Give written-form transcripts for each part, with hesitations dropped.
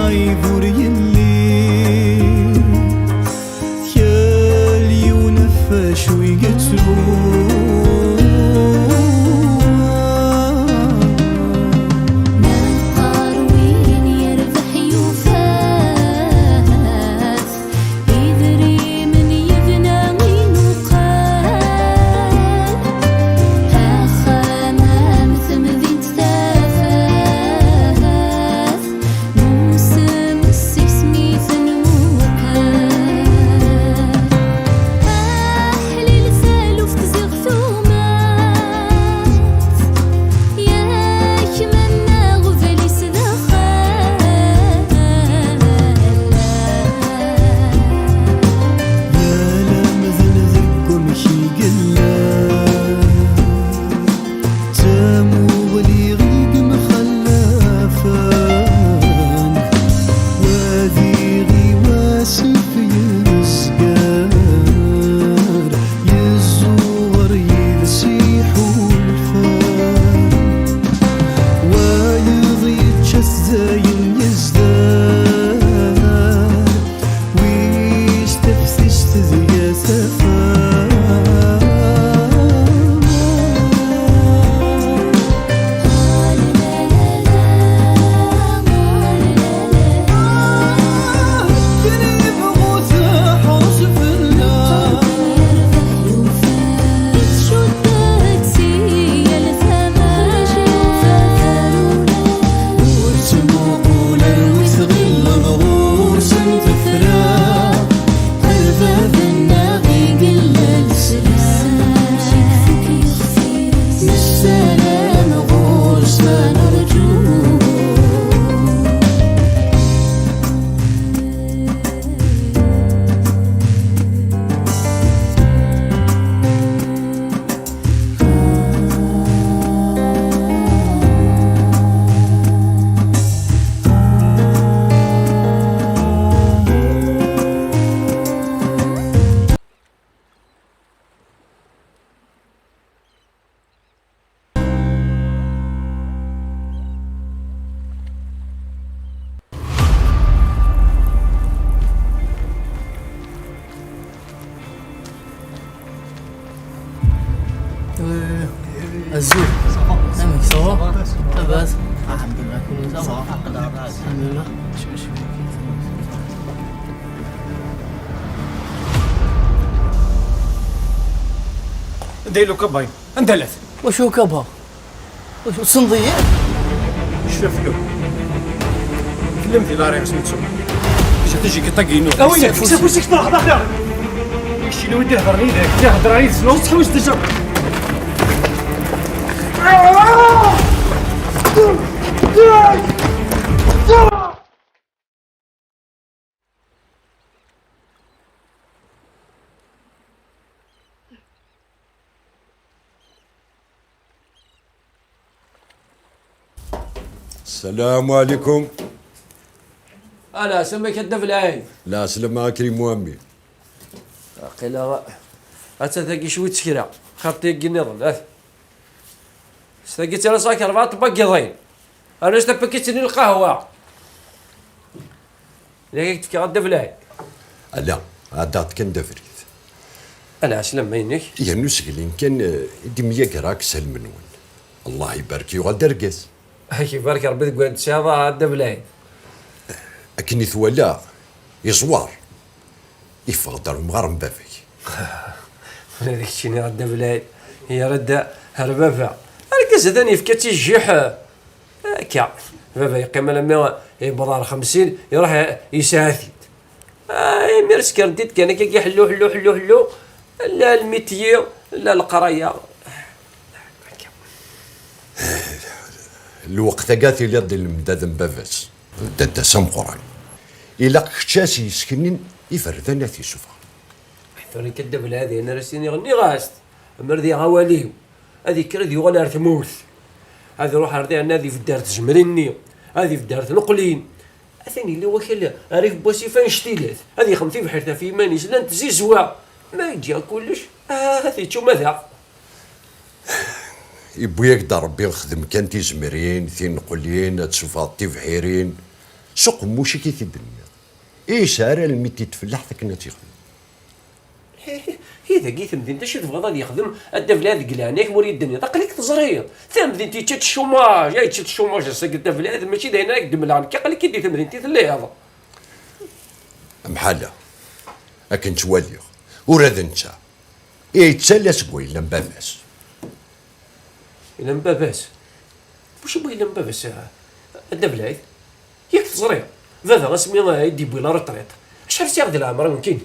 عيذور يلي يالي ونفاش ويقتلوا الزول نعمك صواب لاباس الحمد لله كله صافا الحمد لله دايلو كباين اندلت وشو كبها وشو صندية شوف له كلمتي لا راه سميتو باش تجي كطاقينو وين كيف وشك طلع داخل شي اللي ودي هضرني ذاك تهضر عليه سلو تحوس تجرب السلام عليكم. أنا سميك الدف العين. لا سلام كريم وامي. قيل أتثقي شوي تشكيرة خطي النظام استقيت أنا صاك 4 بقيضين أنا اشتبكيتني القهوة لقيت في الدف العين. لا عادات كان دفريت. أنا أسلم منك. يا نسقلين كان دمية كراك سلمنون الله يبارك يغدرقس. هاي بارك ربي تقول تشاضا الدف العين. أكني ثولا يزوار يفضل مغرم بافي. هذيك الشيء غدا بلاي هي ردا هربافا الكاس ثاني فكاتي الجيح هكا بابا يقيم لما يبضار 50 يروح يساثي ميرس كرديت كان كي حلو حلو حلو حلو لا الميتيو لا القرايه الوقت قاتي اليد المدادن بافاس دادا سمقران إلا كشاسي يسكنين يفردنا في سوفا. ثاني كدب هذه انا راسيني غني غاست مرضي غواليو هذه كردي وغنى ثموث هذه روح ردي انا هذه في الدار تجمرني هذه في الدار نقلين ثاني اللي وكل عارف بوسي فين شتيلات هذه خمتي بحرتها في مانيش لا تزي زوا ما يجي كلش هذه تشوف ماذا يبوياك دا ربي نخدم كان تيزمرين ثين نقلين تشوفاطي فحيرين سوق موشي كي تدنيا ايش هارا الميتي تفلح ذاك تيخدم. إذا قيت مدينة شو تبغى غادي يخدم الدفلة هذيك لهناك موري الدنيا تقليك تزرير ثم مدينتي تشات الشوماج هاي تشات الشوماج هساك الدفلة هذا ماشي داينا يقدم لها قالك كي ديت مدينتي تلي هذا محالة لكن تواليو وراد انت يتسلى سكوي الا مباباس. إلا مباباس واش يبغي إلا مباباس الدفلة هذي ياك تزرير هذا اسمي يدي بلا رطريط شحال سياخذ العمر ممكن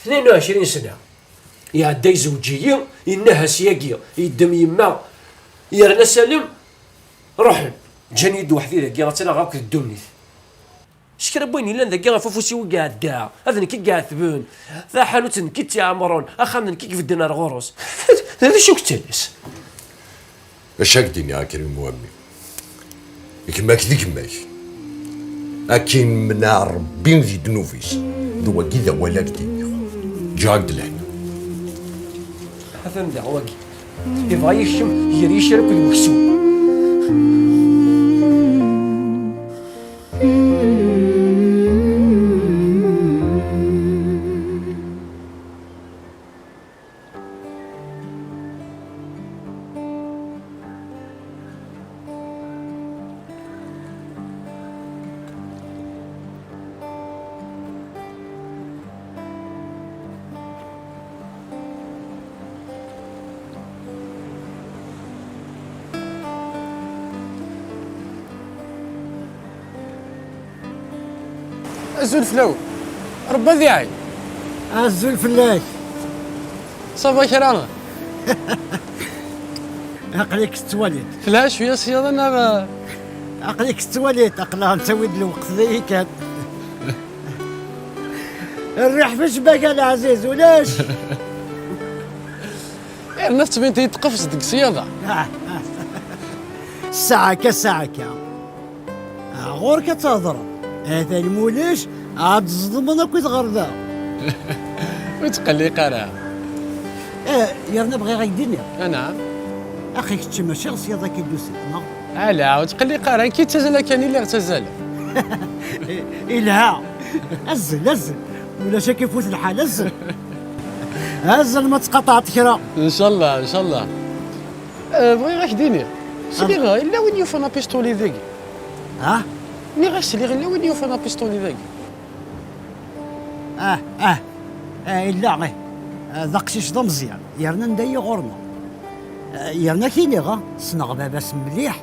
22 سنة يعدي زوجية إنها سياقية يدم يما يرنا سالم روح جاني يد وحدي ذاك راه انا غاك الدنيا شكرا بوين الا ذاك فوفوسي وقاعد دا هذا كي قاعد ثبون ذا حانوت كي تعمرون اخا كي في الدينار غروس هذا شو كتلس اش هكدين يا كريم موامي كما كذيك ماشي اكين من ربي ذي دنوفيس ذو كذا ولا كدين جاك لهنا هذا ندع واقي يبغى يشم يري يشرك المكسوب أزول فلاو ربا ذي عين أزول فلاش صافا كرامة عقليك استواليت فلاش ويا صيادة أنا عقليك استواليت عقلها نسوي الوقت ذي كان الريح فاش باقي العزيز ولاش الناس تبين تقفز ديك صيادة الساعة كالساعة غورك تهضر هذا المولاش عاد تصدمنا كي تغردا وتقلي قرا يرنا بغي غيديني أنا أخي كنتي ماشي غصيادة كيدوسي لا وتقلي قرا كي تزال كان اللي اغتزل إلها أزل ولا شا كيفوت الحال أزل ما تقطعت كرا إن شاء الله إن شاء الله بغي غاك ديني سلي غا إلا وين يوفانا بيستولي ذاكي ها مي غاسلي غير وين يوفانا بيستولي ذاكي إلا غير ذاقشيش دا مزيان يرنا نداي غورنا يرنا كيني غا صنغ باباس مليح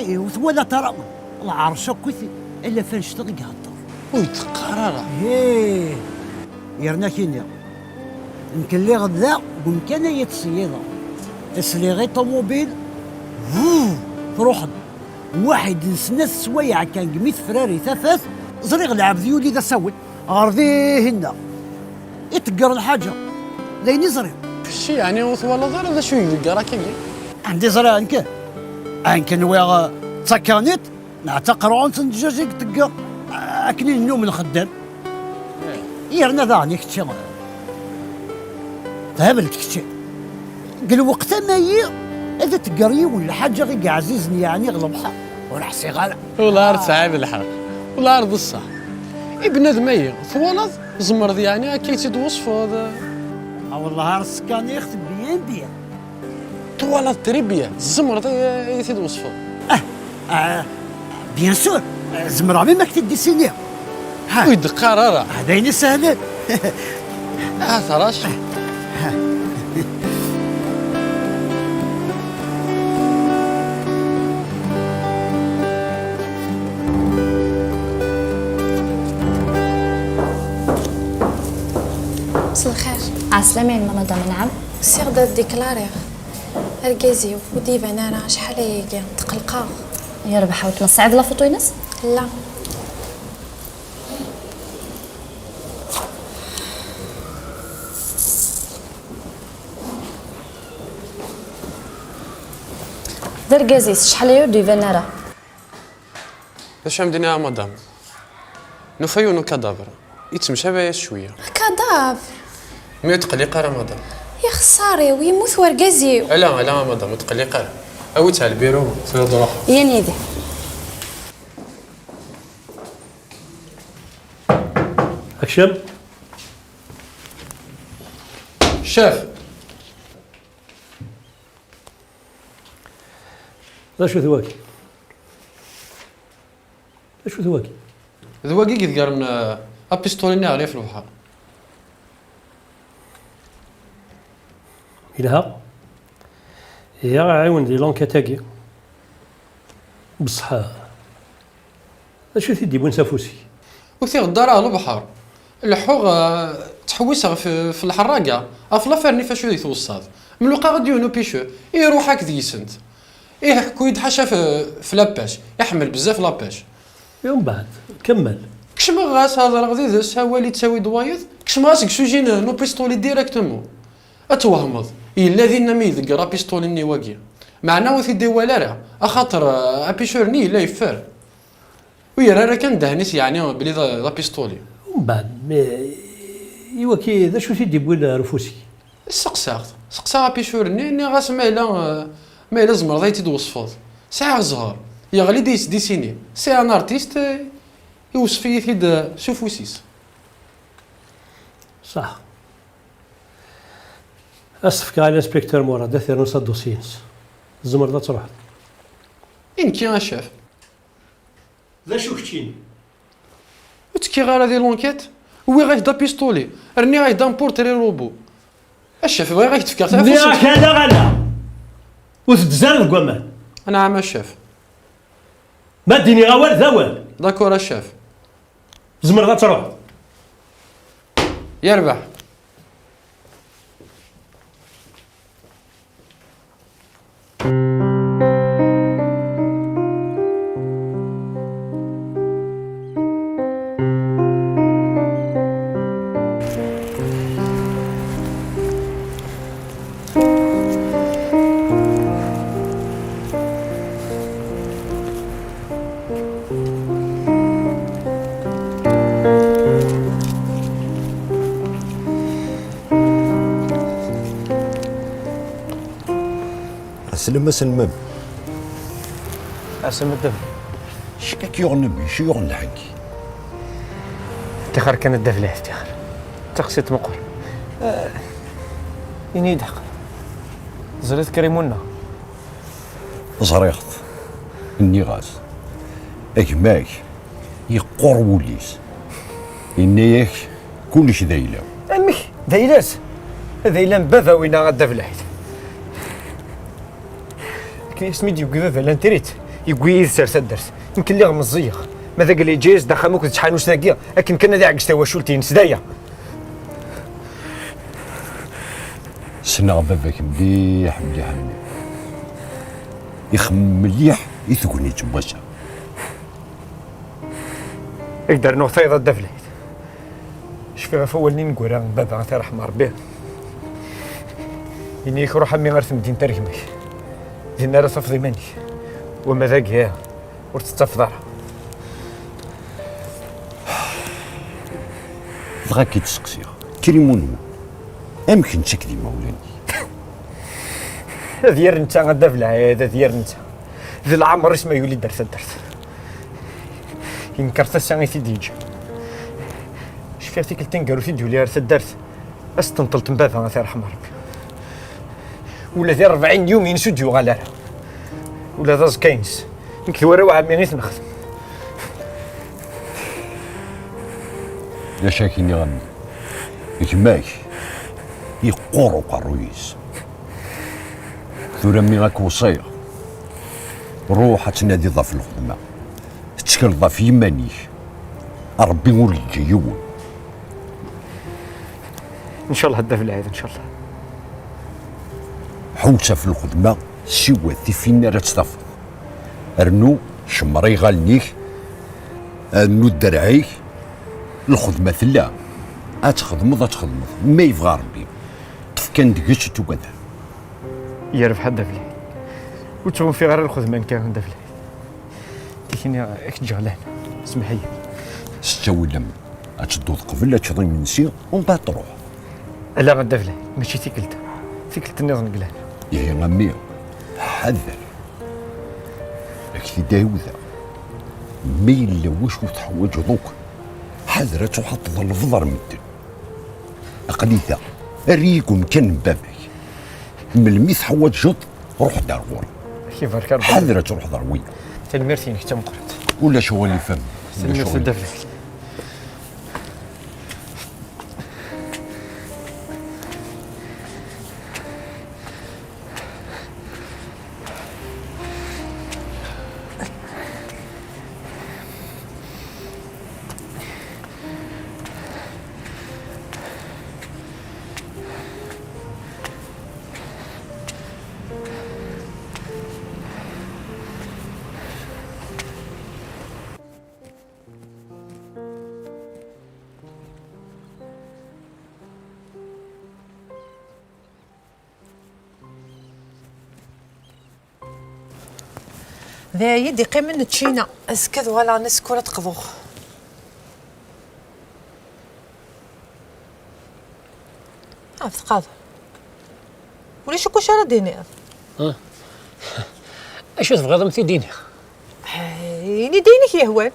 وثوالا ترى العرش كوثي إلا فين شتغي قهدر ويتقرر يرنا كيني يمكن لي غدا ويمكن يتصيدا اسلي غي طوموبيل تروح واحد نسنس سوايع كان قميت فراري ثفاث زريغ العبد يولي ذا سول غرضيه هنا يتقر الحاجه لين زريغ شي يعني وثوالا ضر هذا شو يقرا كي عندي زريغ انك نويغ تسكانيت نعتقرون تنجاجيك تقر اكلي النوم الخدام يرنا ذاني كتشي تهبلت كتشي قال وقتها ما هي هذا تقري ولا حاجه غير عزيزني يعني غلبها وراح سيغاله والله راه تعب الحق والله راه الصح ابن مي ثوالظ زمرض يعني كي تدوصف هذا والله راسك يخدم بيان ثوالظ تربيه زمرض يتدوصف بيان سور زمر عمي ما كتدي سينيا ويد قراره هذين سهلين تراش مساء الخير. عسلامة يا مدام. نعم السيغ دا ديكلاريغ ركازي وديفا انا شحال هيك تقلقا يا رب حاولت نصعد لا فوتو ينس لا دركازيس شحال يودي فنارا اش عندنا يا مدام نفيونو كادافر يتمشى بيا شويه كاداف مي تقليقه راه مدام يا خساري ويموت وركازي لا مدام تقليقه اوتها البيرو سير دروح يا نيدي اكشن. الشاف لا شو ثواكي؟ شو ثواكي؟ ذواقي قد قارن ابيستوليني عليه في البحر. إلها يا عاون دي لونكاتاكي بصح اشو تدي بون سافوسي وثي غدار على البحر الحوغ تحويسها في الحراقه افلا فارني فاشو يتوصل من لقا غادي يونو بيشو يروح هاك ديسنت يحكو يدحشا في لاباش يحمل بزاف لاباش. يوم بعد كمل. كش ما غاس هذا غادي دس هوالي تساوي دوايض كش ما غاسك سوجين نو بيستولي ديريكتومون اتوهمض الذي نمي ذكر بيستولي ني واقي معنا وثي دي ولا راه اخاطر ابيشورني لا يفر ويرا راه كان دهنيس يعني بلي ذا بيستولي. ومن بعد ايوا كي ذا شو تدي بون رفوسي سقسا ابيشورني ني غاس ما الا زمر ذا يتوصفض ساعه الزهر يغلي ديسيني سي ان ارتيست يوصف يثيد سوفوسيس. صح. أسفك على الانسبكتور مورا داثير نص الدوسينس الزمر ذا تروح إنكي يا شاف ذا شو كتشين وتكي غير هذه لونكيت وي غايدا بيستولي رني غايدا بورتري روبو الشاف بغا غايتفكر تعرف ياك هذا غادا وتتزال كوامان. نعم الشاف ما ديني غوال ذوال. داكور الشاف الزمر ذا تروح يربح. سلمم اسم الدم شكاك يغنبي شو يغن الحكي تخر كان الدفله تخر تقسيت مقر إني يدحق زريت كريمونا صريخت إني غاز أجماك يقر وليس إني كلش ذيلا أمك ذيلاس ذيلان بابا وين غدا فلاحيت كي اسمي ديو كذا لانتريت يقوي يسر سدرس يمكن لي غمزيخ ماذا قال لي جيز دخموك شحال واش ناقيه لكن كنا ذا عكس تواشولتين سدايا سنا باباك مليح مليح مليح يخمم مليح يثقني تباشا يقدر نوثيض الدفليت شفي غفولني نقول بابا غير رحم ربي إني يروح أمي غير تمدين تركمك دينا راه صفدي ماني وما ذاك هي ورتستفضر بغاك تسقسيها كريمونو امكن تكذي مولاني ديال انت غدا في العياده ديال انت ذي العمر اسمه يولي درت ينكرت الساعه تيجي شفت فيك التنقر وتي ديولي راه درت استنطلت من بابها غير رحم ربي ولا ديال 40 يوم ينسجوا غالا ولا ذاز كاينس نكثوا راه عامي غير نخدم لا شاكيني غني يجماك يقورو قرويس ثورا مي غاك وصيه روح تنادي ضاف الخدمه تشكل ضاف يمانيك ربي ولي يجيون ان شاء الله هدا في العيد ان شاء الله حوسه في الخدمه سوى فينا راه تستفض رنو شمري غالنيك رنو درعيك الخدمه ثلا اتخدمض ما يبغى ربي كان دقيش توكذا يعرف حدا في العيد وتشوف في غير الخدمه كان هدا في العيد لكن اك جهلان اسمح لي ستوي لما اتشدود قبل لا تشضي من نسير ومن بعد تروح لا غدا في العيد ماشي ثقلت النظام قلال يا غمي حذر لكن داوذا ميل واش تحوج دوك حذرة تحط الفضر مدن أقليثا أريكم كان بابك من الميث حوات جد روح دار غورا كيف هكا حذرة تروح ضروية تلميرتينك تمقرت ولا شو اللي فهم سلميرت الدفع ذا يدي قيم من تشينا اسكذ ولا نسكورة قضوخ عرفت قاضي وليش كوش رديني اشو تبغى ضمتي ديني يعني دينك يا هوان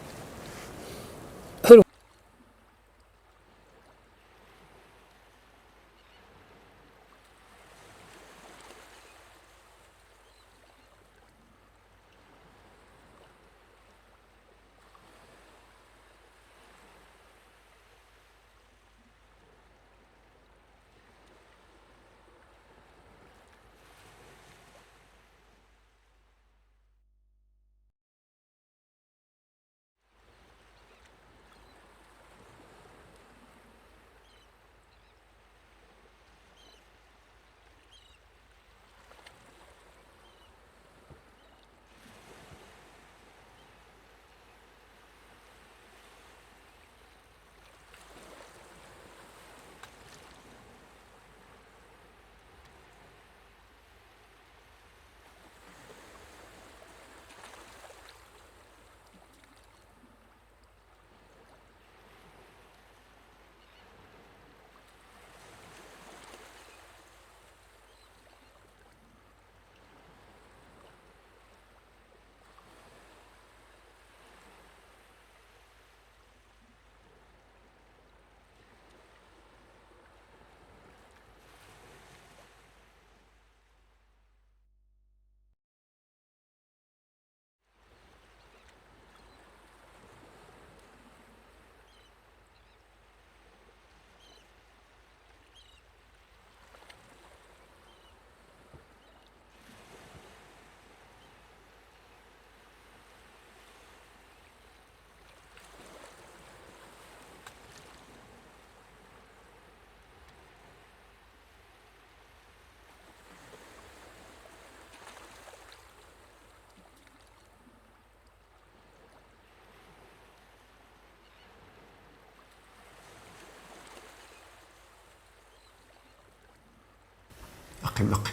لقي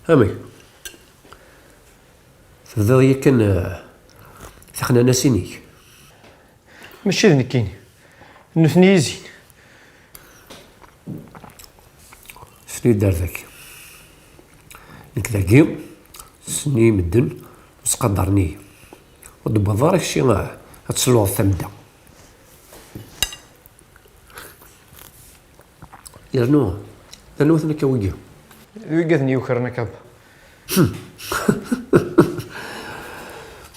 هامي تبدا ياك ثقنا ناسينيك ماشي ذنكيني نثني يزين شنو دار ذاك لك ذاكي سني مدن مسقدرني ودبا ضارك شي هتسلوغ ثمدا يرنو ثنوثنا كويجا ويقذني وكرنا كاب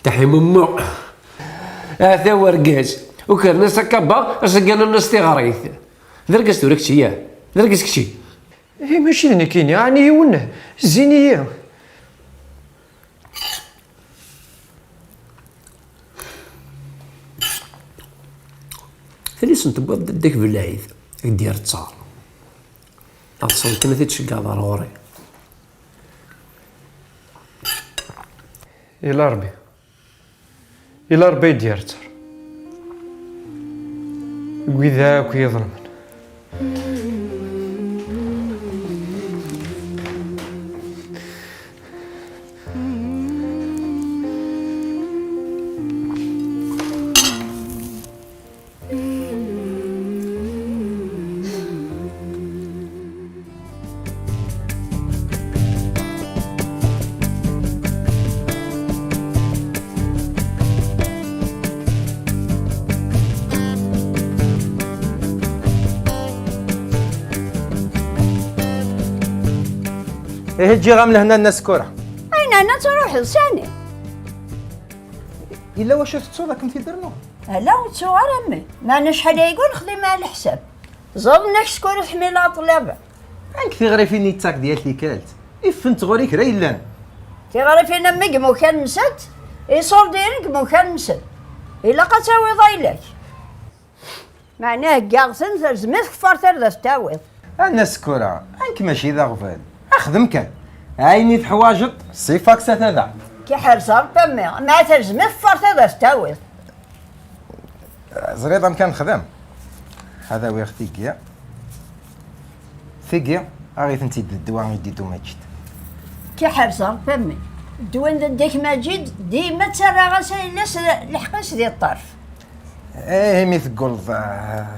تحي ممو هذا ورقاز وكرنا سكابا سكانا الناس تغريث ذرقس تورك شي ذرقس كشي اي ماشي ذنكيني يعني ونه زينيه ثليس انت بغا داك بالعيد دير تصار اتصل كنا تتشقى ضروري الى ربي دير تصار وذاك يظلم إيه تجي غام لهنا الناس كورة. أين أنا تروح لساني؟ إلا واش تتصور راكم في درنو؟ لا وتصور أمي، ما شحال يقول خدي مع الحساب. ظلمناك شكون حميلة طلابة. انك تغري فيني التاك ديالك كالت. إفنت غوريك راه إلا. تغري فينا أمي مو كان مسد، يصور ديالك مو كان مسد. إلا قتاوي ضايلك. معناه كاع تنزل كفار ترد تاويض. الناس كورة، انك ماشي ذا غفال. أخدم كان. عيني تحواجط صفاك ستذع. كي حرصة أمي، ما تلزم كفار ترد تاويض. زريضة كان خدام. هذا ويا اختي كيا. ثقيا أغيث انتي الدواء يديدو ماجد. كي حرصة أمي، الدوان ديك ماجد ديما تسرى غسل الناس الحقاش ديال الطرف. ايه مي تقول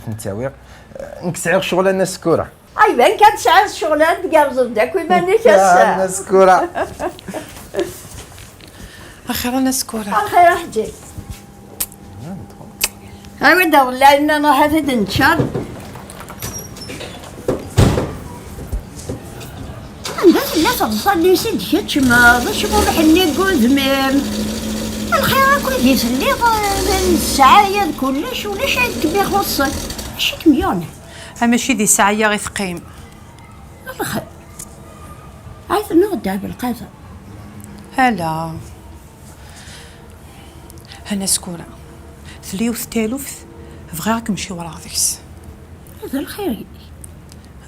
فنتاويق نكسعير شغل الناس كورة. أيوا كان تسعى شغلان تقابز بداك ويبانيك الساعة. الناس كورة. اخيرا الناس كورة. الخير حجي. أيوا دا والله إن أنا هذا دنشر. عندك لا تصلي سيد كتشما باش نروح نقول ذمام. الخير كل ديس اللي السعايد كلش ولا شي كبير خصك. ماشي كميون. ماشي دي ساعية غير ثقيم. الخير. عايز نغدا بالقدر. هلا. الناس كورة. 3000 بغاك نمشي ورا ذيكس. هذا الخير.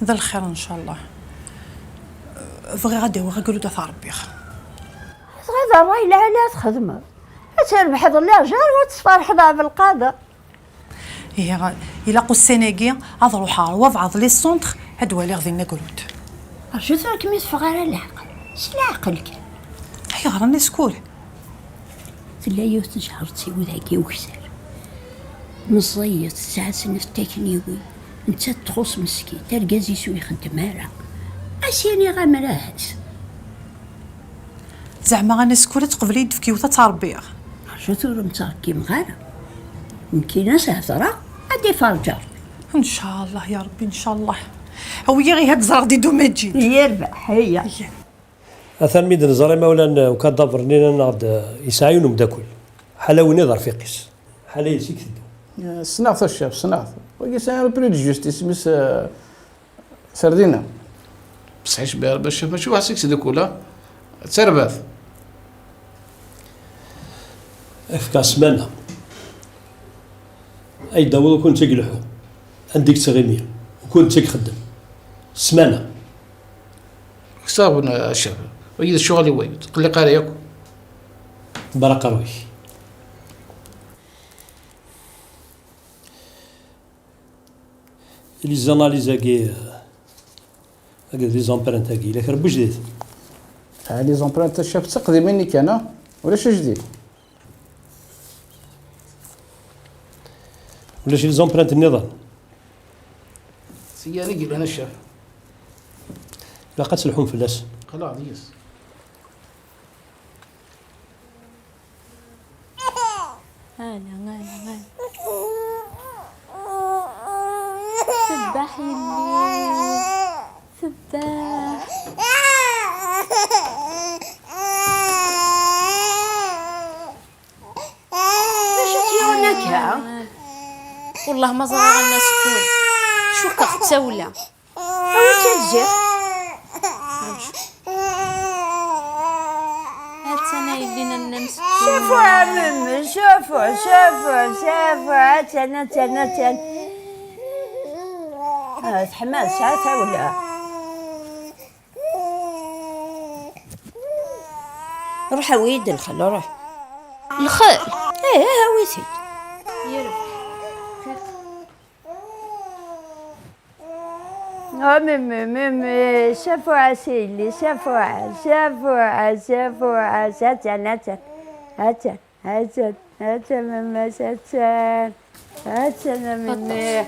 هذا الخير ان شاء الله. بغي غادي وغاقولوا دافع ربي. هذا راي لا تخدمه. تربح الله جار وتفرح ضا بالقاده. هي الا قصيناكي هاد روحها وضع لي سونتر هاد ولا غادي قولود. شو ثرك ميسفغ على العقل. شلا عقلك؟ هي راني سكول. تلا يوت شهر تسوي ذاكي وكسر. مصيت ساعة سنة التكنيوي. انت تخص مسكين تلقى زيسو يخدم هرا. اسيني غا مراهس. زعما غاني سكول تقبلي دفكي وتا تربيها. شو ثور متركي مغارة. يمكن ناس هضرة غادي فرجر. ان شاء الله يا ربي ان شاء الله. هويا غير هاد الزرع ديدو ما تجي. يربح هي. اثر ميد نزري مولا وكدبر لينا نعد يسعيون مداكل. حلاوني ظرف يقيس. حلا يسيك تدو. صناعة الشاب صناعة. ويسعي بريد جوستيس مس سردينة. بصحيش باش ماشي واحد سيكس داكولا. ترباث. افكا سمانة. اي داوود كنت تقلحو. عندك تغيمية وكنت تخدم. سمانة. صابنا الشاب. ويد الشغل يويد. قل لي قاري ياكو. بركة روي. لي زاناليز هاكي لي زامبرانت هاكي لك ربو جديد. لي زامبرانت الشاب تقدي مني كان ولا شي جديد؟ ولا شي لي زامبرانت النظام. سياني قيل انا الشاب. لا قد تلحون فلاس. خلاص يس. هلا سباح يلي سباح. باش تيونك ها؟ والله ما زرع الناس كل شو كتسولى. او تلزق. هات انا يدينا النمس. شوفوا عمم شوفوا تانا حماس عارفه ولا روح ويد الخل روح الخل. ايه هاويتي يربح. مم شافوا عسيلي شافوا هات ماما هات انا مني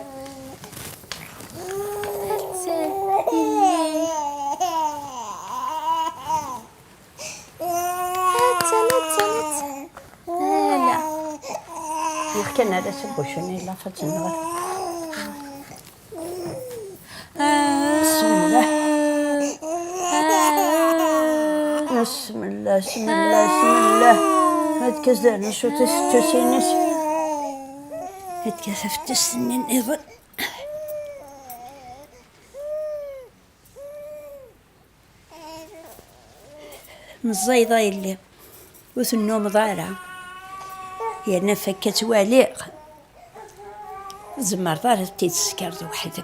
يحكينا هذا سبو شنو لا فتنة الصورة بسم الله بسم الله بسم الله. هاد كذا شو تستوسينس هاد كذا في السنين ايضا. مزايضة اللي وث النوم ضارع هي نفكت واليق زمر ضارت تيتسكر وحدم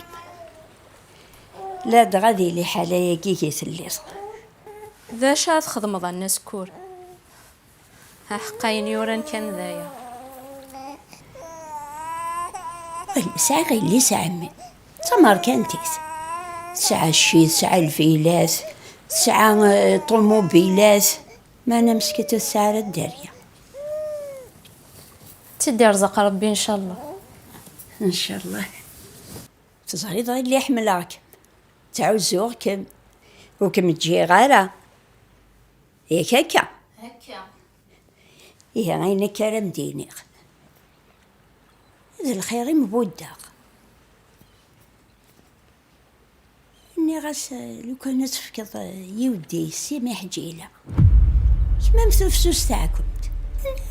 لا دغادي لي حالة كيكيت الليل. ذا شاد خدمض الناس كور ها حقاين يوران كان ذايا ساعة غير لي ساعة من تمر كانتيت ساعة الشيء ساعة الفيلات ساعة طوموبيلات ما انا مسكت الساعة الدارية. تدي رزق ربي ان شاء الله. ان شاء الله. تزهري اللي يحملك تعوزوكم وكم تجي غارة ياك هكا يا غير كرم دينيق هذا الخير مبودق اني غاس لو كان تفكض يودي سيمح جيله ما مثلفسوس تاعكم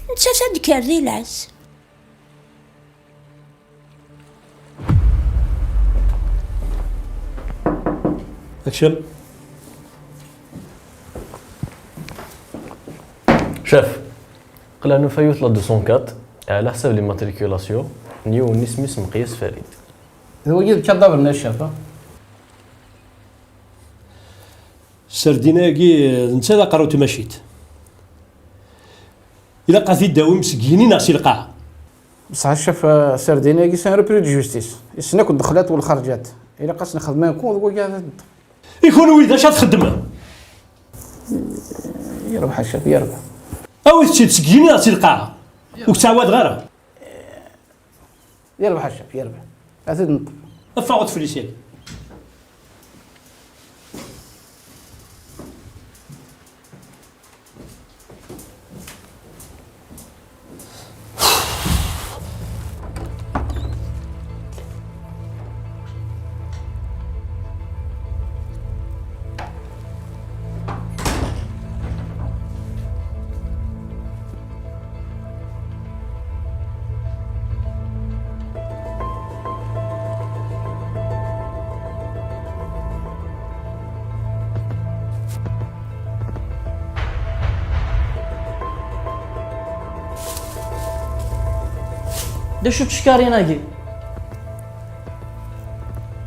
انت تذكر ذي العز. اكشن. شاف قلنا نفايوت لا 204 على حسب لي ماتريكولاسيون نيو نسميس مقياس فريد. هو جد كذاب الناس شافه. سرديناكي انت لا قروت مشيت الا قاثي داوي مسكينين ناقصي القاعه بصح شاف سرديناكي سان ريبري دو جوستيس يسناك الدخلات والخرجات الا قاسنا خدمه يكون هو قاعد يكون ويدا شات خدمه يربح الشاف يربح او تسكينين ناقصي القاعه وتعاود غيرها يربح الشاف يربح ازيد نطلب افاوت فليسيان. دا شو تشكارين اجي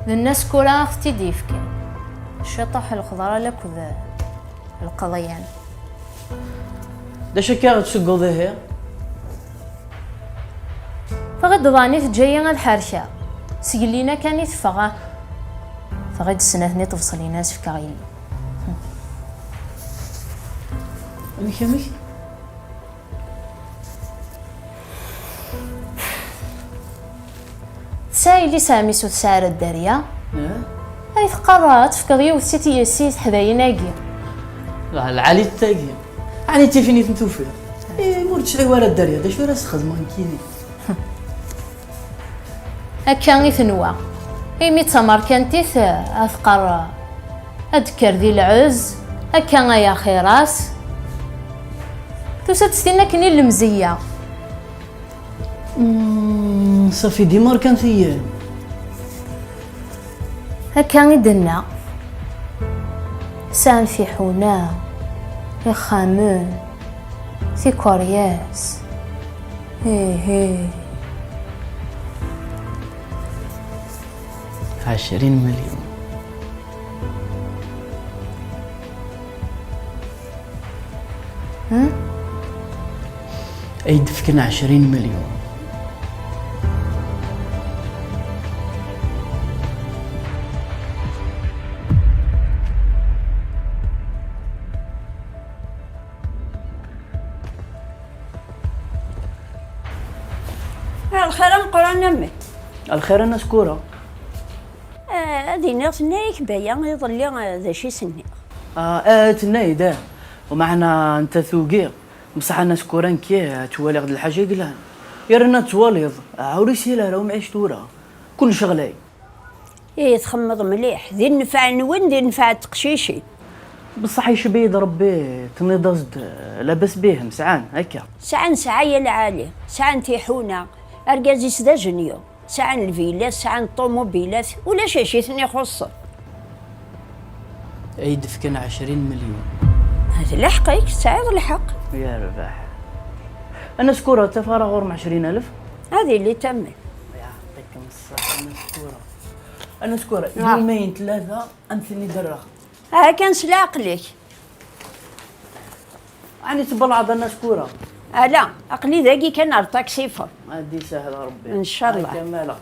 الناس كلها اختي ديفكي الشطح الخضراء لك وذا القضيان دا شكاغ تسقو ذا فغد ضاني تجينا الحرشة سجلينا كان يتفغى فغد السنة تفصلي ناس في كاغيل ميكي سايلي سامي سوت سعر الدارية هاي فقرات في كاغيو وسيتي يسيت حذايناكي لا العالي التاقي يعني تيفيني تنتوفي مورتش لي ورا الدارية دا شو راس خدمان كيني هكا يثنوا مي تمر كانتيث افقر اذكر ذي العز هكا يا خيراس توسات ستينا كني المزيه صافي ديمار كان ثيان هكا يدنا سان في حونا في خامون في كورياس هي 20 مليون اي دفكنا 20 مليون الخير نقرا نمي الخير الناس كورة هذه ناس نايك بايا يظل ذا شي سني تناي دا ومعنا انت ثوقي بصح الناس كوران كي توالي غد الحاجه قلان يرنا تواليض عاوري سيلا راهم عيش تورا كل شغلاي تخمض مليح ذي النفع نون ذي النفع تقشيشي بصح يشبه يضرب به تنضزد لاباس بهم ساعان هكا. ساعان ساعة العالي، ساعان تيحونا، أرجازي سدا جنيو، ساعان الفيلات، ساعان الطوموبيلات، ولا شي ثاني يخص. عيد فكان 20 مليون. هذا لحقك، ساعد الحق. يا رباح. أنا سكورة تفارغ غور 20,000. هذه اللي تمت. يعطيكم الصحة. أنا سكورة يومين 3 أمثلني درخ. كان سلاقلك. يعني تبلعض أنا سكورة. لا عقلي ذاكي كان ارتاك صفر. هادي سهل ربي ان شاء الله. كمالة.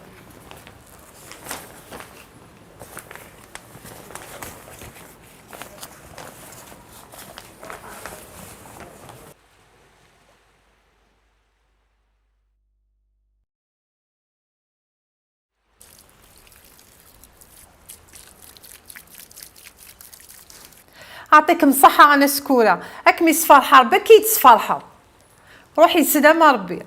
يعطيكم الصحة أنا سكورة، أكمي صفار حرب كي تصفرحوا. روحي سلام ربي.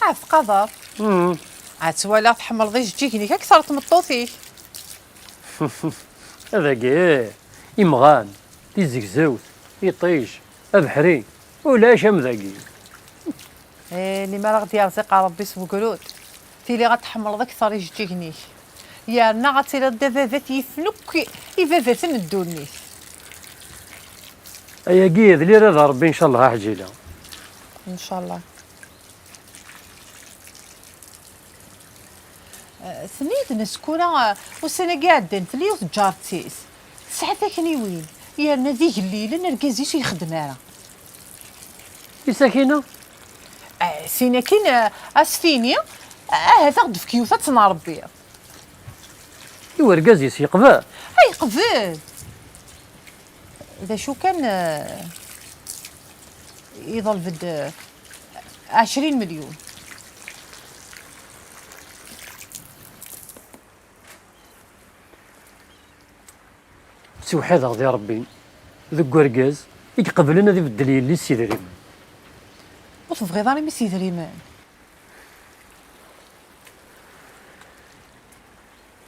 عاف قدر. عاد ولا تحمل غير جيكني اكثر تمطوطيك. هذا كاع يمغان تيزكزاوت يطيش ابحري ولا شام ذاكي. اللي ما غادي يرزق ربي سبو قرود تيلي غتحمل اكثر يجيكني يا رنا غتيلا دافافات يفلك يفافات ندوني. ايا كيد اللي راه ربي ان شاء الله حجيله ان شاء الله. ثنيد نسكونا وسنة قاعدين في اليوت جارتيس ساعتها كني وين يا رنا ذيك الليله نركزيش يخدم راه ساكنه. سينا كاين اسفيني هذا غد في كيوفه تنربي. ايوا ركازيس يقبل. اي قبل. اذا شو كان يظل بد 20 مليون. سوحي غادي ربي ذوك وركاز يقبلنا ذي بالدليل اللي سيدريم. وتبغي ضاني مي سيدريمان.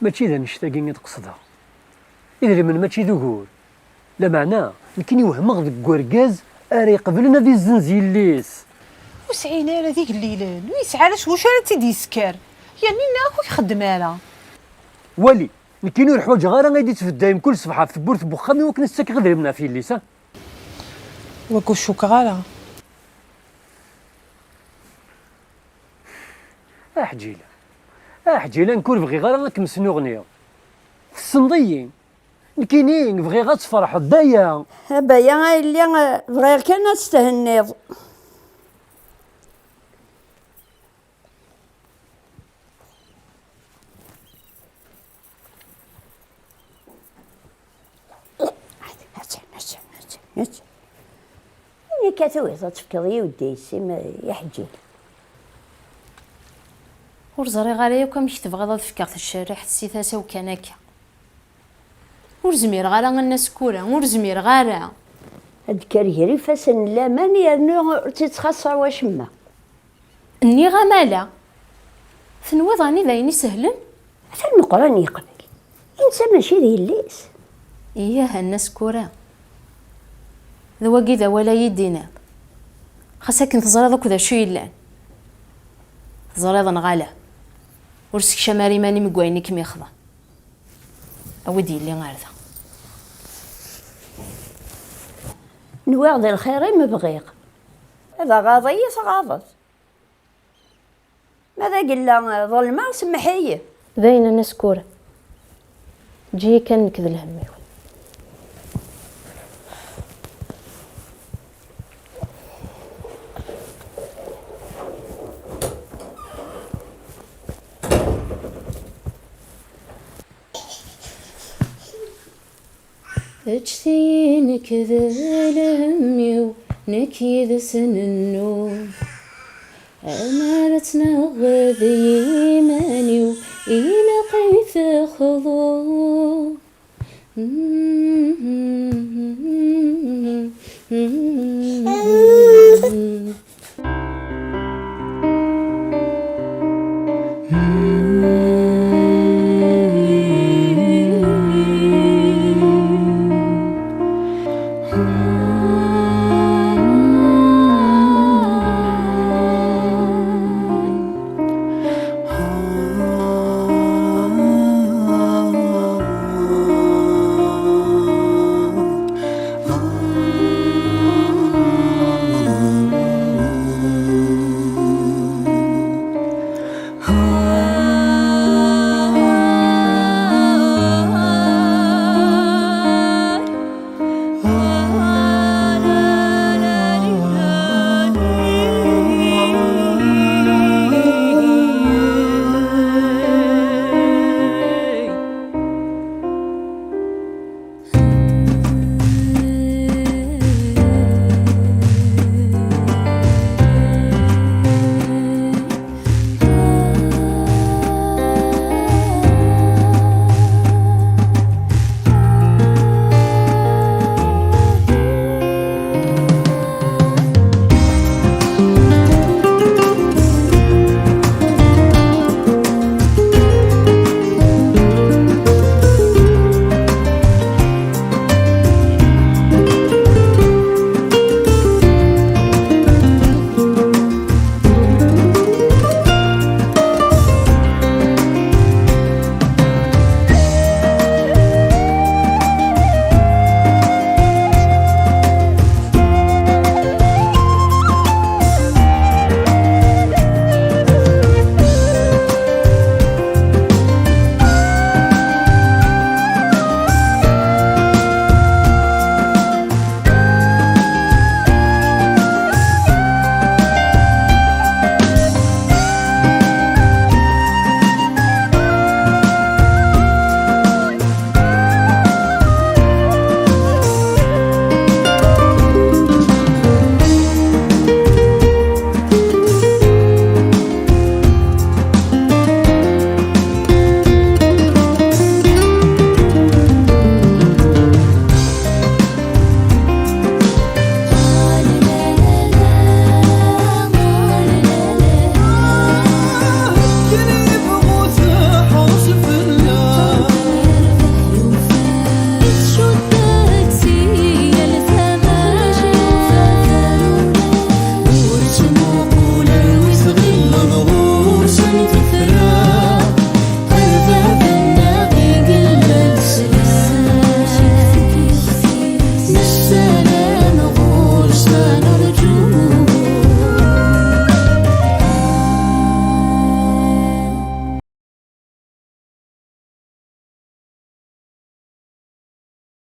ماشي ذا نشتاقين تقصدها. إذا من ماشي ذكور لا معناه يمكن يوهمغ ذوك وركاز اري يقبلنا ذي الزنزيل ليس. وسعينا على ذيك الليله ويسعى لاش واش راه تيدي يسكر يعني ناكو يخدم على ولي كاينو الحوايج غير غادي تفدايم كل صباح في بورت بوخامي وكن الساك غير منا في الليسان. وكو الشوكولاته. حجيله نكون بغي غير راك مسنو غنيه في الصنديين كاينين بغي غا تفرح دايا بايا اللي بغير كان تستهنيض. اللي كاتوي تفكري ودي سيما يحجي. ور زري غالي وكا مش تبغى تفكر في الشارع حسي ثاسا وكان هكا. ور زمير غالا الناس كورا ور زمير غالا. هاد كاريري فاسن لا ماني يرنو تتخسر واش ما. اني غمالا. ثنوا ظاني ذايني سهلن. فالمقران يقبل. انسى ماشي ذي الليس. اياه الناس كورا. ذواقي ذا ولا يدينا. خاصك نتزرى ذاك ذا شو يلان. زريض نغالا ورسك شماري ماني مقويني كم يخضع اودي اللي غارذا نواغ الخير ما بغيق هذا غاضي غاضت ماذا قلنا ظلمة سمحية ذاين الناس كورة جي كان نكذ الهم. اجتينك ذا الهم نكيد سن النوم أمارتنا غذي إيماني إلى قيث خضوع